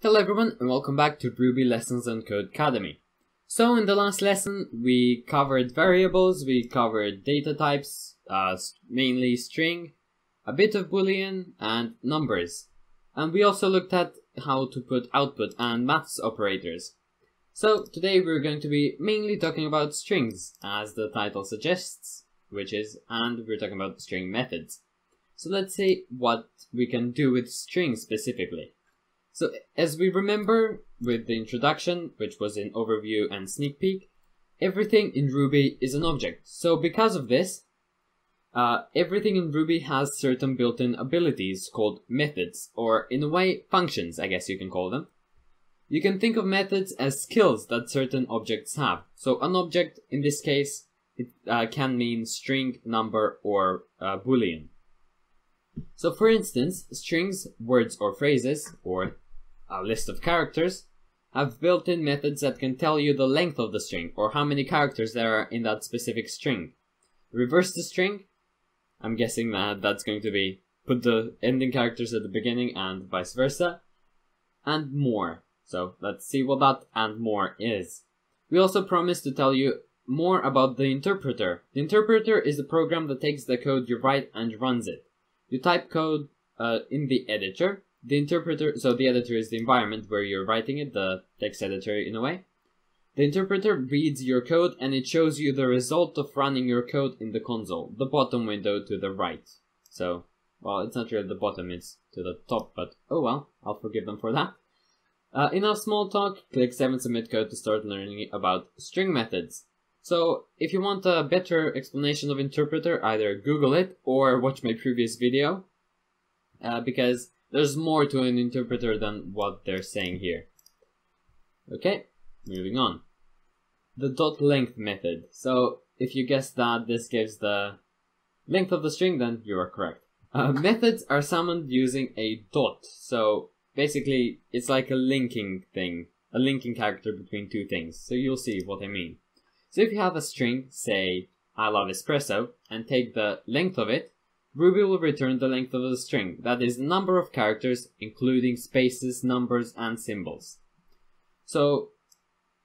Hello everyone and welcome back to Ruby Lessons on Code Academy. So in the last lesson we covered variables, we covered data types, mainly string, a bit of boolean and numbers. And we also looked at how to put output and maths operators. So today we're going to be mainly talking about strings, as the title suggests, and we're talking about string methods. So let's see what we can do with strings specifically. So as we remember with the introduction, which was in overview and sneak peek, everything in Ruby is an object. So because of this, everything in Ruby has certain built-in abilities called methods, or in a way, functions, I guess you can call them. You can think of methods as skills that certain objects have. So an object, in this case, it can mean string, number, or boolean. So for instance, strings, words or phrases, or a list of characters, have built-in methods that can tell you the length of the string, or how many characters there are in that specific string. Reverse the string, I'm guessing that that's going to be put the ending characters at the beginning and vice versa, and more. So let's see what that and more is. We also promised to tell you more about the interpreter. The interpreter is the program that takes the code you write and runs it. You type code in the editor. The interpreter, so the editor is the environment where you're writing it, the text editor in a way. The interpreter reads your code and it shows you the result of running your code in the console, the bottom window to the right. So, well, it's not really the bottom, it's to the top, but oh well, I'll forgive them for that. Enough small talk, click 7 Submit Code to start learning about string methods. So, if you want a better explanation of interpreter, either Google it or watch my previous video, because there's more to an interpreter than what they're saying here. Okay, moving on. The .length method. So, if you guessed that this gives the length of the string, then you are correct. Methods are summoned using a dot. So, basically, it's like a linking thing, a linking character between two things. So you'll see what I mean. So if you have a string, say, I love espresso, and take the length of it, Ruby will return the length of the string, that is the number of characters, including spaces, numbers, and symbols. So,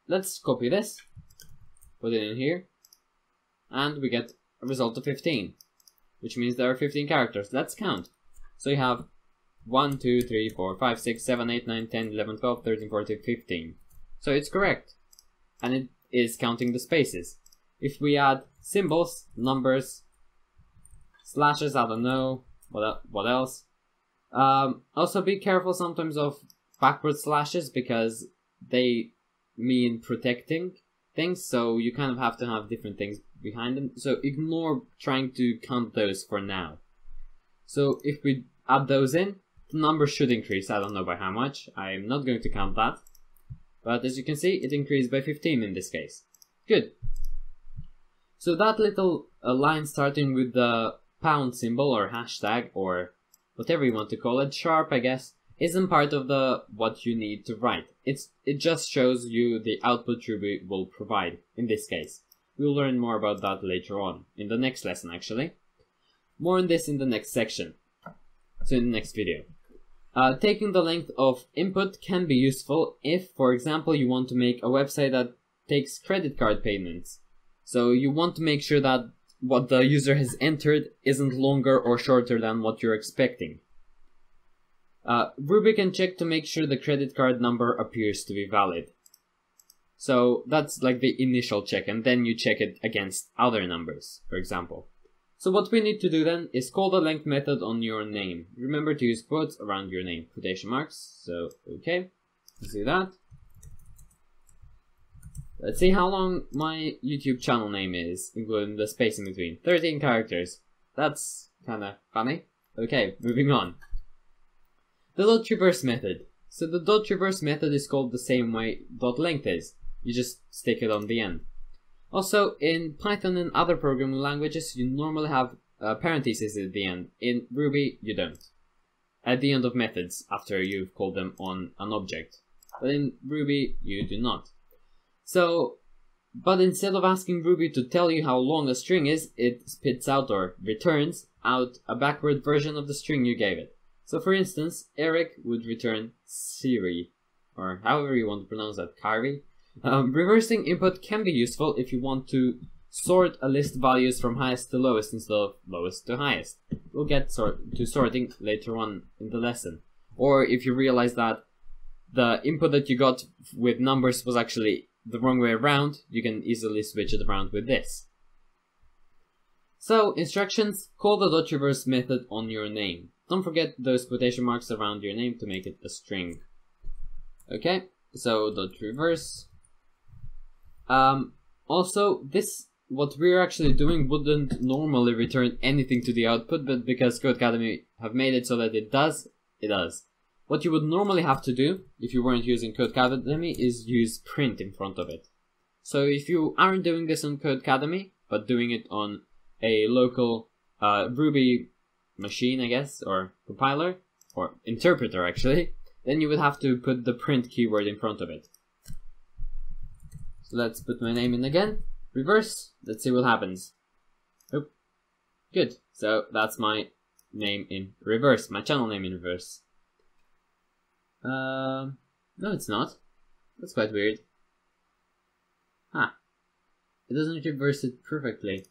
let's copy this, put it in here, and we get a result of 15, which means there are 15 characters. Let's count. So you have 1, 2, 3, 4, 5, 6, 7, 8, 9, 10, 11, 12, 13, 14, 15. So it's correct. And it is counting the spaces. If we add symbols, numbers, slashes, I don't know, what else. Also be careful sometimes of backward slashes because they mean protecting things, so you kind of have to have different things behind them. So ignore trying to count those for now. So if we add those in, the number should increase. I don't know by how much. I'm not going to count that. But as you can see, it increased by 15 in this case. Good. So that little line starting with the pound symbol or hashtag or whatever you want to call it, sharp I guess, isn't part of the what you need to write. It just shows you the output Ruby will provide in this case. We'll learn more about that later on, in the next lesson actually. More on this in the next section, so in the next video. Taking the length of input can be useful if, for example, you want to make a website that takes credit card payments. So you want to make sure that what the user has entered isn't longer or shorter than what you're expecting. Ruby can check to make sure the credit card number appears to be valid. So that's like the initial check, and then you check it against other numbers, for example. So what we need to do then is call the length method on your name. Remember to use quotes around your name, quotation marks. So, okay, let's do that. Let's see how long my YouTube channel name is, including the space in between. 13 characters. That's kinda funny. Okay, moving on. The dot reverse method. So the dot reverse method is called the same way dot length is. You just stick it on the end. Also, in Python and other programming languages, you normally have parentheses at the end. In Ruby, you don't. At the end of methods, after you've called them on an object. But in Ruby, you do not. So, but instead of asking Ruby to tell you how long a string is, it spits out or returns out a backward version of the string you gave it. So for instance, Eric would return Siri, or however you want to pronounce that, Kari. Reversing input can be useful if you want to sort a list values from highest to lowest instead of lowest to highest. We'll get to sorting later on in the lesson. Or if you realize that the input that you got with numbers was actually the wrong way around, you can easily switch it around with this. So, instructions: call the .reverse method on your name. Don't forget those quotation marks around your name to make it a string. Okay, so .reverse. Also, what we're actually doing wouldn't normally return anything to the output, but because Codecademy have made it so that it does, it does. What you would normally have to do, if you weren't using Codecademy, is use print in front of it. So if you aren't doing this on Codecademy, but doing it on a local Ruby machine, I guess, or compiler, or interpreter actually, then you would have to put the print keyword in front of it. So let's put my name in again. Reverse. Let's see what happens. Oh, good. So that's my name in reverse, my channel name in reverse. No, it's not. That's quite weird. Huh. It doesn't reverse it perfectly.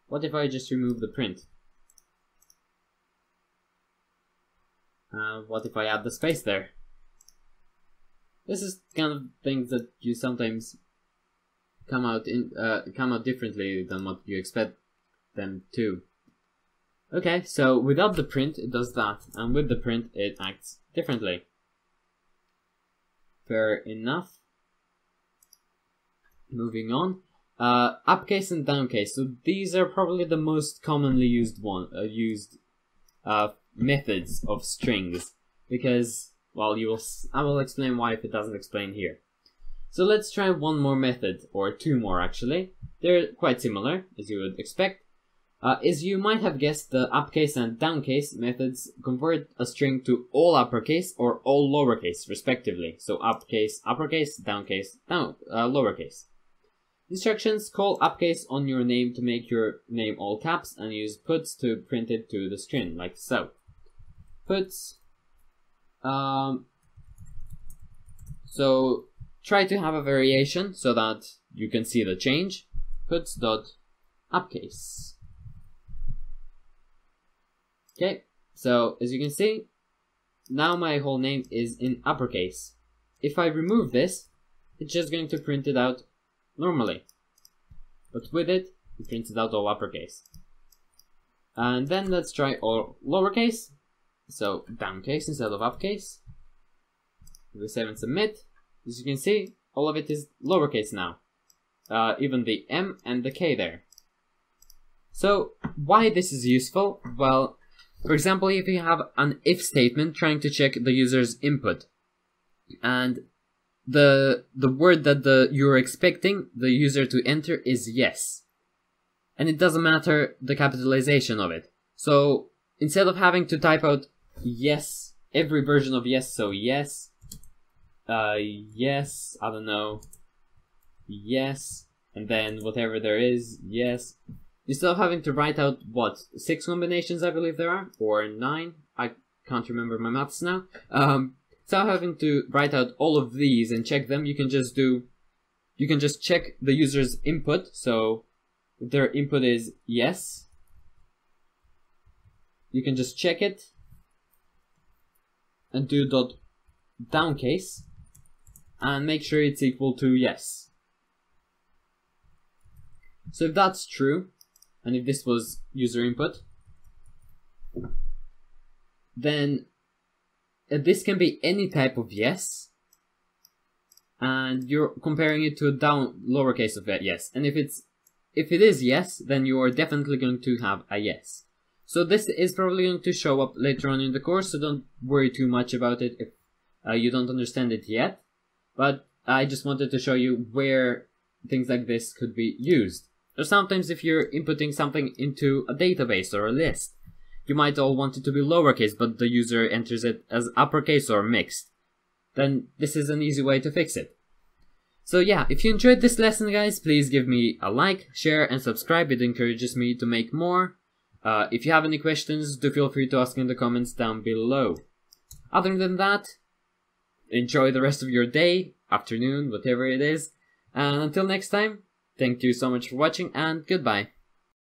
What if I just remove the print? What if I add the space there? This is kind of things that you sometimes come out differently than what you expect them to. Okay, so without the print it does that, and with the print it acts differently. Fair enough. Moving on. Uppercase and downcase. So these are probably the most commonly used methods of strings, because, well, I will explain why if it doesn't explain here. So let's try one more method, or two more actually. They're quite similar, as you would expect. As you might have guessed, the uppercase and downcase methods convert a string to all uppercase or all lowercase, respectively. So uppercase, downcase, lowercase. Instructions: call uppercase on your name to make your name all caps, and use puts to print it to the string, like so. Puts. So try to have a variation so that you can see the change. Puts dot uppercase. Okay, so as you can see, now my whole name is in uppercase. If I remove this, it's just going to print it out normally. But with it, it prints it out all uppercase. And then let's try all lowercase. So downcase instead of uppercase. We save and submit. As you can see, all of it is lowercase now. Even the M and the K there. So why this is useful? Well, for example, if you have an if statement trying to check the user's input, and the word that you're expecting the user to enter is yes, and it doesn't matter the capitalization of it. So instead of having to type out yes, every version of yes, so yes, yes, I don't know, yes, and then whatever there is, yes. Instead of having to write out, what, 6 combinations I believe there are? Or 9? I can't remember my maths now. Instead of having to write out all of these and check them, you can just check the user's input. So if their input is yes, you can just check it and do dot downcase and make sure it's equal to yes. So if that's true, and if this was user input, then this can be any type of yes, and you're comparing it to a lowercase of yes. And if it is yes, then you are definitely going to have a yes. So this is probably going to show up later on in the course, so don't worry too much about it if you don't understand it yet. But I just wanted to show you where things like this could be used. Or sometimes if you're inputting something into a database or a list, you might all want it to be lowercase, but the user enters it as uppercase or mixed. Then this is an easy way to fix it. So yeah, if you enjoyed this lesson, guys, please give me a like, share, and subscribe. It encourages me to make more. If you have any questions, do feel free to ask in the comments down below. Other than that, enjoy the rest of your day, afternoon, whatever it is. And until next time, thank you so much for watching and goodbye.